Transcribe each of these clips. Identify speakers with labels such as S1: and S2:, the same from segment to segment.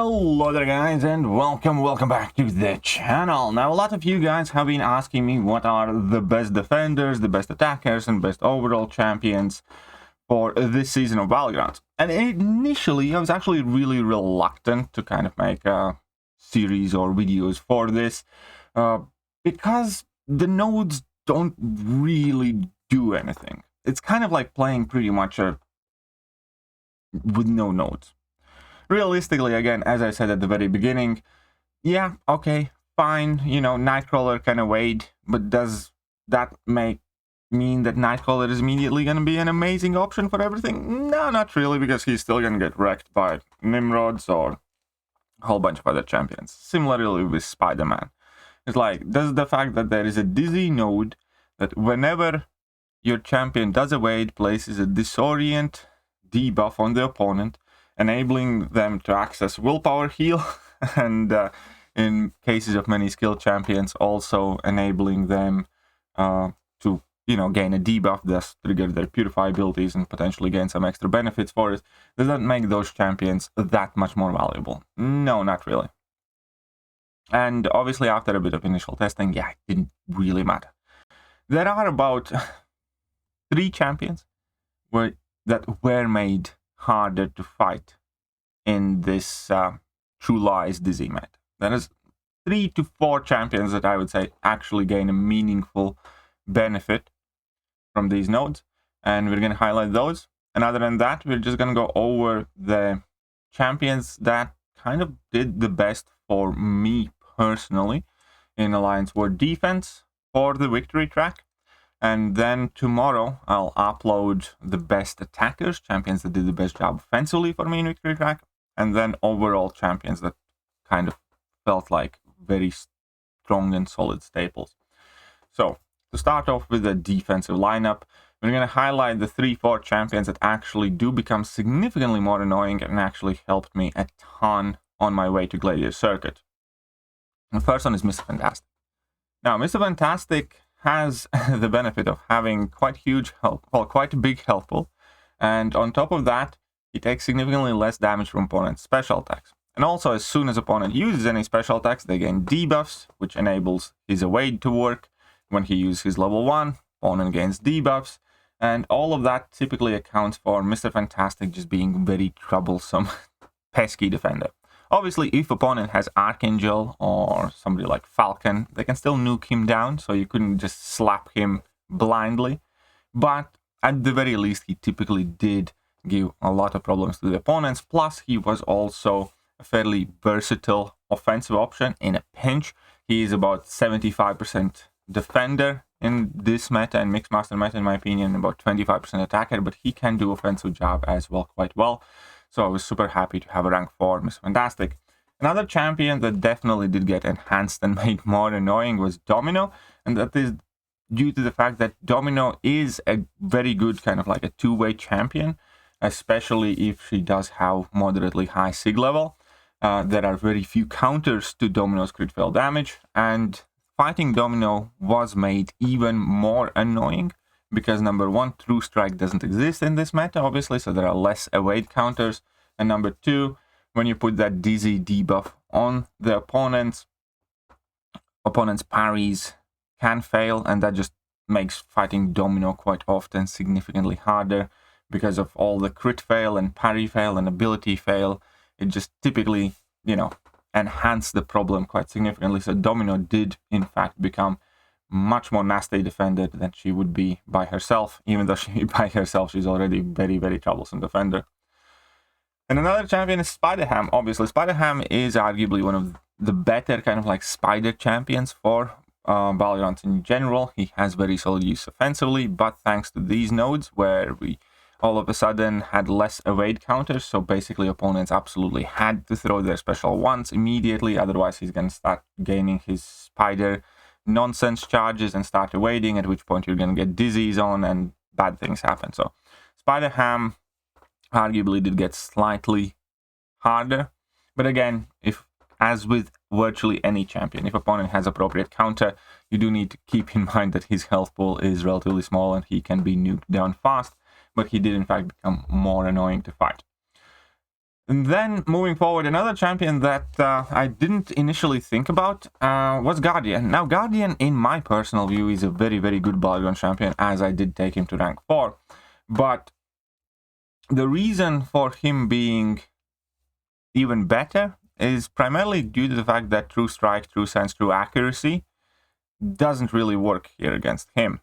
S1: Hello there guys, and welcome back to the channel. Now, a lot of you guys have been asking me what are the best defenders, the best attackers, and best overall champions for this season of Valorant. And initially, I was actually really reluctant to kind of make a series or videos for this, because the nodes don't really do anything. It's kind of like playing pretty much with no nodes. Realistically, again, as I said at the very beginning, yeah, okay, fine, you know, Nightcrawler can evade, but does that mean that Nightcrawler is immediately going to be an amazing option for everything? No, not really, because he's still going to get wrecked by Nimrods or a whole bunch of other champions. Similarly with Spider-Man. It's like, does the fact that there is a Dizzy node that whenever your champion does evade, places a disorient debuff on the opponent, enabling them to access willpower heal, and in cases of many skilled champions, also enabling them to, you know, gain a debuff, thus trigger their purify abilities and potentially gain some extra benefits for it. Does that make those champions that much more valuable? No, not really. And obviously, after a bit of initial testing, yeah, it didn't really matter. There are about 3 champions that were made harder to fight in this True Lies Dizzy meta. There is 3 to 4 champions that I would say actually gain a meaningful benefit from these nodes, and we're going to highlight those. And other than that, we're just going to go over the champions that kind of did the best for me personally in Alliance War Defense for the victory track. And then tomorrow, I'll upload the best attackers, champions that did the best job offensively for me in Victory Track, and then overall champions that kind of felt like very strong and solid staples. So, to start off with the defensive lineup, we're going to highlight the 3-4 champions that actually do become significantly more annoying and actually helped me a ton on my way to Gladiator Circuit. The first one is Mr. Fantastic. Now, Mr. Fantastic has the benefit of having quite huge health, well, quite a big health pool, and on top of that, he takes significantly less damage from opponent's special attacks. And also, as soon as opponent uses any special attacks, they gain debuffs, which enables his evade to work. When he uses his level 1, opponent gains debuffs, and all of that typically accounts for Mr. Fantastic just being very troublesome, pesky defender. Obviously, if opponent has Archangel or somebody like Falcon, they can still nuke him down, so you couldn't just slap him blindly. But at the very least, he typically did give a lot of problems to the opponents. Plus, he was also a fairly versatile offensive option in a pinch. He is about 75% defender in this meta and Mixmaster meta, in my opinion, about 25% attacker, but he can do offensive job as well, quite well. So I was super happy to have a rank 4 Mr. Fantastic. Another champion that definitely did get enhanced and made more annoying was Domino, and that is due to the fact that Domino is a very good kind of like a two-way champion, especially if she does have moderately high sig level. There are very few counters to Domino's crit fail damage, and fighting Domino was made even more annoying because number 1, True Strike doesn't exist in this meta, obviously, so there are less evade counters. And number 2, when you put that Dizzy debuff on the opponent's parries can fail, and that just makes fighting Domino quite often significantly harder because of all the crit fail and parry fail and ability fail. It just typically, you know, enhanced the problem quite significantly. So Domino did, in fact, become much more nasty defender than she would be by herself, even though by herself she's already very, very troublesome defender. And another champion is SpiderHam. Obviously, SpiderHam is arguably one of the better kind of like spider champions for Valorant in general. He has very solid use offensively, but thanks to these nodes where we all of a sudden had less evade counters, so basically opponents absolutely had to throw their special ones immediately, otherwise he's going to start gaining his spider nonsense charges and start evading, at which point you're going to get dizzies on and bad things happen. So SpiderHam arguably did get slightly harder, but again, if as with virtually any champion, if opponent has appropriate counter, you do need to keep in mind that his health pool is relatively small and he can be nuked down fast, but he did in fact become more annoying to fight. And then moving forward, another champion that I didn't initially think about was Guardian. Now, Guardian, in my personal view, is a very, very good Battleground champion, as I did take him to rank 4. But the reason for him being even better is primarily due to the fact that True Strike, True Sense, True Accuracy doesn't really work here against him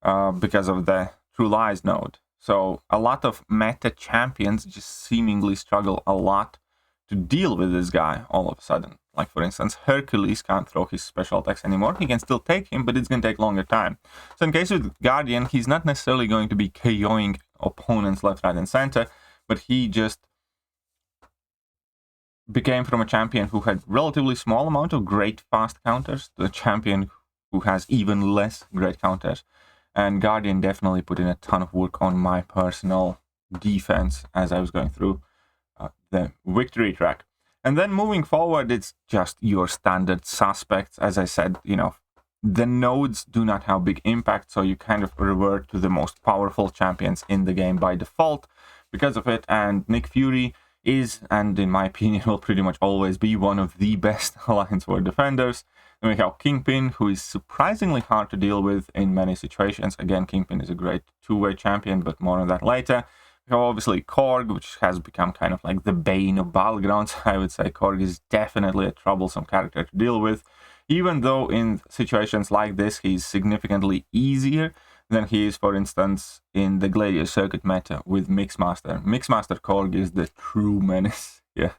S1: because of the True Lies node. So a lot of meta champions just seemingly struggle a lot to deal with this guy all of a sudden. Like, for instance, Hercules can't throw his special attacks anymore. He can still take him, but it's going to take longer time. So in case with Guardian, he's not necessarily going to be KOing opponents left, right, and center, but he just became from a champion who had relatively small amount of great fast counters to a champion who has even less great counters. And Guardian definitely put in a ton of work on my personal defense as I was going through the victory track. And then moving forward, it's just your standard suspects. As I said, you know, the nodes do not have big impact, so you kind of revert to the most powerful champions in the game by default because of it. And Nick Fury is, and in my opinion, will pretty much always be one of the best Alliance War defenders. Then we have Kingpin, who is surprisingly hard to deal with in many situations. Again, Kingpin is a great two-way champion, but more on that later. We have obviously Korg, which has become kind of like the bane of Battlegrounds. I would say Korg is definitely a troublesome character to deal with, even though in situations like this, he's significantly easier than he is, for instance, in the Gladiator Circuit meta with Mixmaster. Mixmaster Korg is the true menace. Yeah.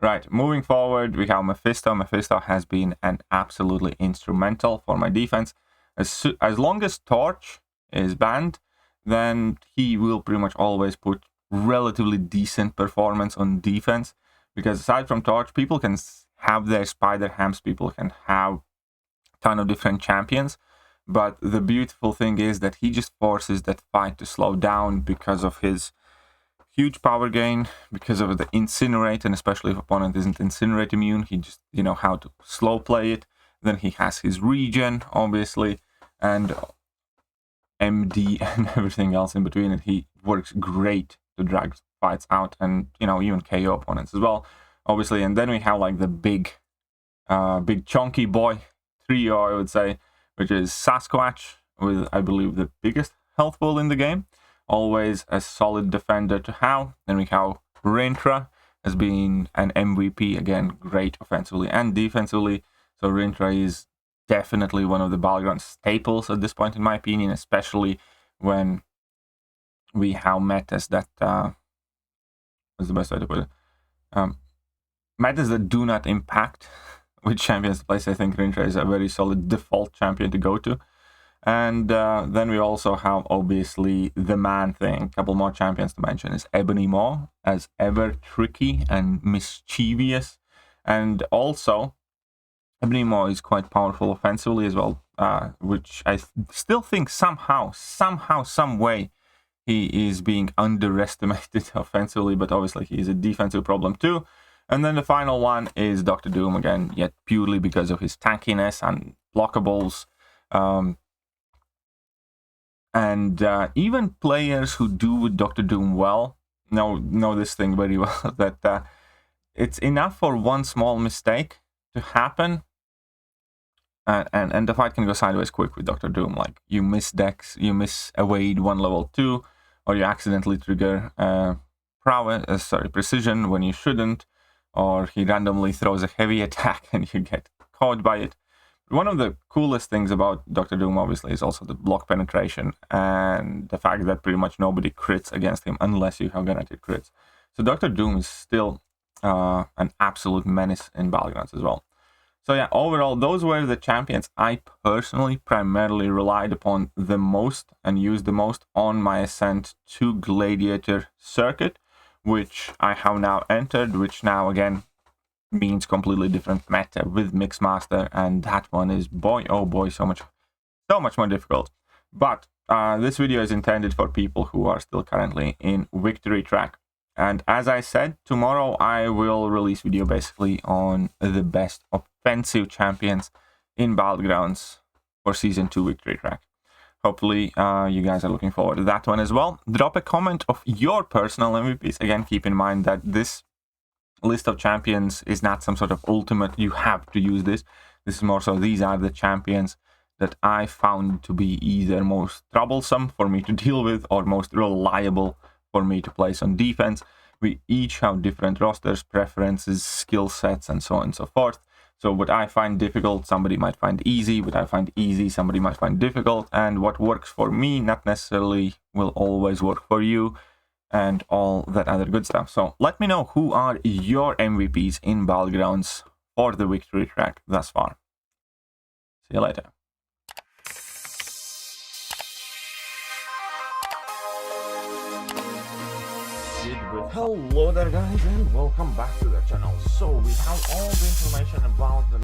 S1: Right, moving forward, we have Mephisto. Mephisto has been an absolutely instrumental for my defense. As long as Torch is banned, then he will pretty much always put relatively decent performance on defense. Because aside from Torch, people can have their SpiderHams, people can have a ton of different champions. But the beautiful thing is that he just forces that fight to slow down because of his huge power gain, because of the Incinerate, and especially if opponent isn't Incinerate immune, he just, you know, how to slow play it. Then he has his regen, obviously, and MD and everything else in between, and he works great to drag fights out and, you know, even KO opponents as well, obviously. And then we have like the big chunky boy trio, I would say, which is Sasquatch with, I believe, the biggest health pool in the game. Always a solid defender to have. Then we have Rintra as being an MVP, again, great offensively and defensively. So Rintra is definitely one of the Battleground staples at this point, in my opinion, especially when we have metas that, what's the best way to put it? Metas that do not impact which champions to place. I think Rintra is a very solid default champion to go to. And then we also have, obviously, the man thing. A couple more champions to mention is Ebony Maw, as ever tricky and mischievous. And also, Ebony Maw is quite powerful offensively as well, which I still think somehow, some way, he is being underestimated offensively, but obviously he is a defensive problem too. And then the final one is Dr. Doom, again, yet purely because of his tankiness and blockables. And even players who do with Dr. Doom well know this thing very well, that it's enough for one small mistake to happen, and the fight can go sideways quick with Dr. Doom. Like, you miss Dex, you miss evade 1 level 2, or you accidentally trigger precision when you shouldn't, or he randomly throws a heavy attack and you get caught by it. One of the coolest things about Dr. Doom, obviously, is also the block penetration and the fact that pretty much nobody crits against him unless you have guaranteed crits. So Dr. Doom is still an absolute menace in Battlegrounds as well. So yeah, overall, those were the champions I personally primarily relied upon the most and used the most on my ascent to Gladiator Circuit, which I have now entered, which now, again, means completely different meta with Mixmaster, and that one is, boy oh boy, so much more difficult. But this video is intended for people who are still currently in victory track, and as I said, tomorrow I will release video basically on the best offensive champions in Battlegrounds for Season 2 victory track. hopefully you guys are looking forward to that one as well. Drop a comment of your personal MVPs. Again, keep in mind that this list of champions is not some sort of ultimate, you have to use this. This is more so these are the champions that I found to be either most troublesome for me to deal with or most reliable for me to place on defense. We each have different rosters, preferences, skill sets, and so on and so forth. So what I find difficult, somebody might find easy. What I find easy, somebody might find difficult. And what works for me not necessarily will always work for you, and all that other good stuff. So let me know who are your MVPs in Battlegrounds for the victory track thus far. See you later. Hello there guys, and welcome back to the channel. So we have all the information about the